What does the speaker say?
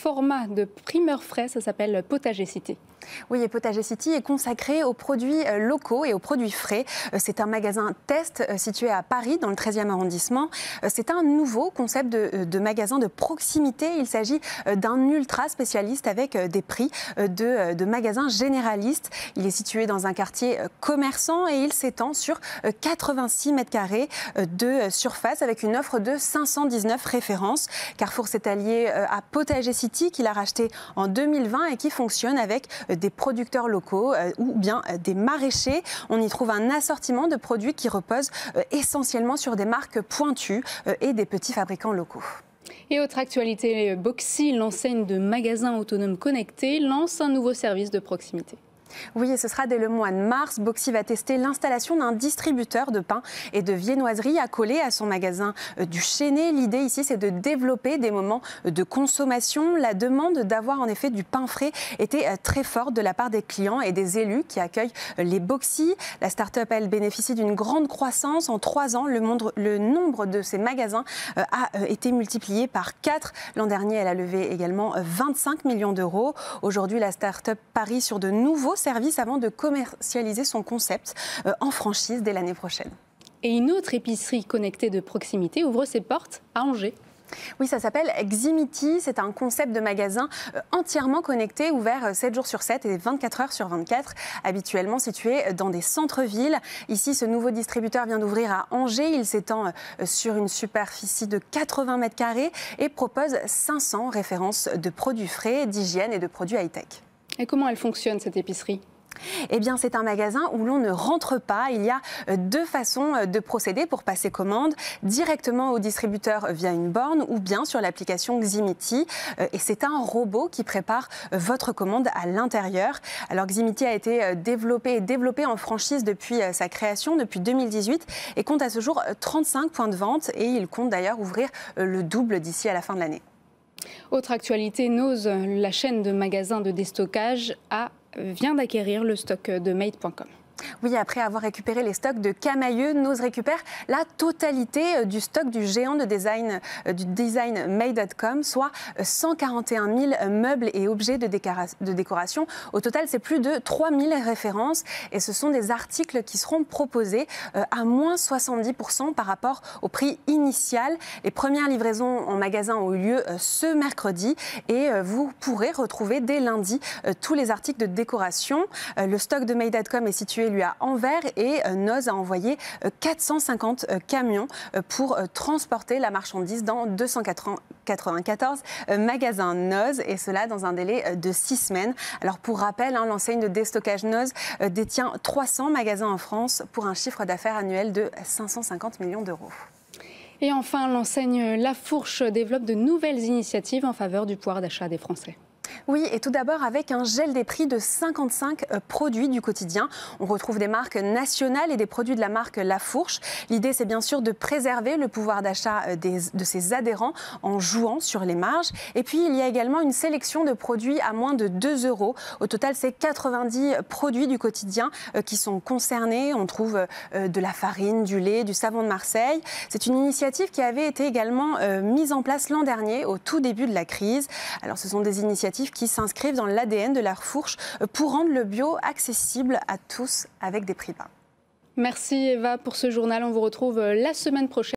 format de primeur frais, ça s'appelle Potager City. Oui, et Potager City est consacré aux produits locaux et aux produits frais. C'est un magasin test situé à Paris, dans le 13e arrondissement. C'est un nouveau concept de magasin de proximité. Il s'agit d'un ultra spécialiste avec des prix de magasins généralistes. Il est situé dans un quartier commerçant et il s'étend sur 86 mètres carrés de surface avec une offre de 519 références. Carrefour s'est allié à Potager City qu'il a racheté en 2020 et qui fonctionne avec des producteurs locaux ou bien des maraîchers. On y trouve un assortiment de produits qui repose essentiellement sur des marques pointues et des petits fabricants locaux. Et autre actualité, Boxy, l'enseigne de magasins autonomes connectés, lance un nouveau service de proximité. Oui, et ce sera dès le mois de mars. Boxy va tester l'installation d'un distributeur de pain et de viennoiserie accolé à son magasin du Chesnay. L'idée ici, c'est de développer des moments de consommation. La demande d'avoir en effet du pain frais était très forte de la part des clients et des élus qui accueillent les Boxy. La start-up, elle, bénéficie d'une grande croissance. En 3 ans, le nombre de ces magasins a été multiplié par 4. L'an dernier, elle a levé également 25 millions d'euros. Aujourd'hui, la start-up parie sur de nouveaux service avant de commercialiser son concept en franchise dès l'année prochaine. Et une autre épicerie connectée de proximité ouvre ses portes à Angers. Oui, ça s'appelle Ximity. C'est un concept de magasin entièrement connecté, ouvert 7 jours sur 7 et 24 heures sur 24, habituellement situé dans des centres-villes. Ici, ce nouveau distributeur vient d'ouvrir à Angers. Il s'étend sur une superficie de 80 mètres carrés et propose 500 références de produits frais, d'hygiène et de produits high-tech. Et comment elle fonctionne, cette épicerie ? Eh bien, c'est un magasin où l'on ne rentre pas. Il y a 2 façons de procéder pour passer commande, directement au distributeur via une borne ou bien sur l'application Ximity. Et c'est un robot qui prépare votre commande à l'intérieur. Alors, Ximity a été développé en franchise depuis sa création, depuis 2018, et compte à ce jour 35 points de vente. Et il compte d'ailleurs ouvrir le double d'ici à la fin de l'année. Autre actualité, Noz, la chaîne de magasins de déstockage, vient d'acquérir le stock de Made.com. Oui, après avoir récupéré les stocks de Camaïeu, Noz récupère la totalité du stock du géant de design Made.com, soit 141 000 meubles et objets de décoration. Au total, c'est plus de 3000 références et ce sont des articles qui seront proposés à moins 70% par rapport au prix initial. Les premières livraisons en magasin ont eu lieu ce mercredi et vous pourrez retrouver dès lundi tous les articles de décoration. Le stock de Made.com est situé lui à Anvers et Noz a envoyé 450 camions pour transporter la marchandise dans 294 magasins Noz et cela dans un délai de 6 semaines. Alors pour rappel, l'enseigne de déstockage Noz détient 300 magasins en France pour un chiffre d'affaires annuel de 550 millions d'euros. Et enfin, l'enseigne La Fourche développe de nouvelles initiatives en faveur du pouvoir d'achat des Français. Oui, et tout d'abord avec un gel des prix de 55 produits du quotidien. On retrouve des marques nationales et des produits de la marque La Fourche. L'idée, c'est bien sûr de préserver le pouvoir d'achat de ses adhérents en jouant sur les marges. Et puis, il y a également une sélection de produits à moins de 2 euros. Au total, c'est 90 produits du quotidien qui sont concernés. On trouve de la farine, du lait, du savon de Marseille. C'est une initiative qui avait été également mise en place l'an dernier, au tout début de la crise. Alors, ce sont des initiatives qui s'inscrivent dans l'ADN de La Fourche pour rendre le bio accessible à tous avec des prix bas. Merci Eva pour ce journal. On vous retrouve la semaine prochaine.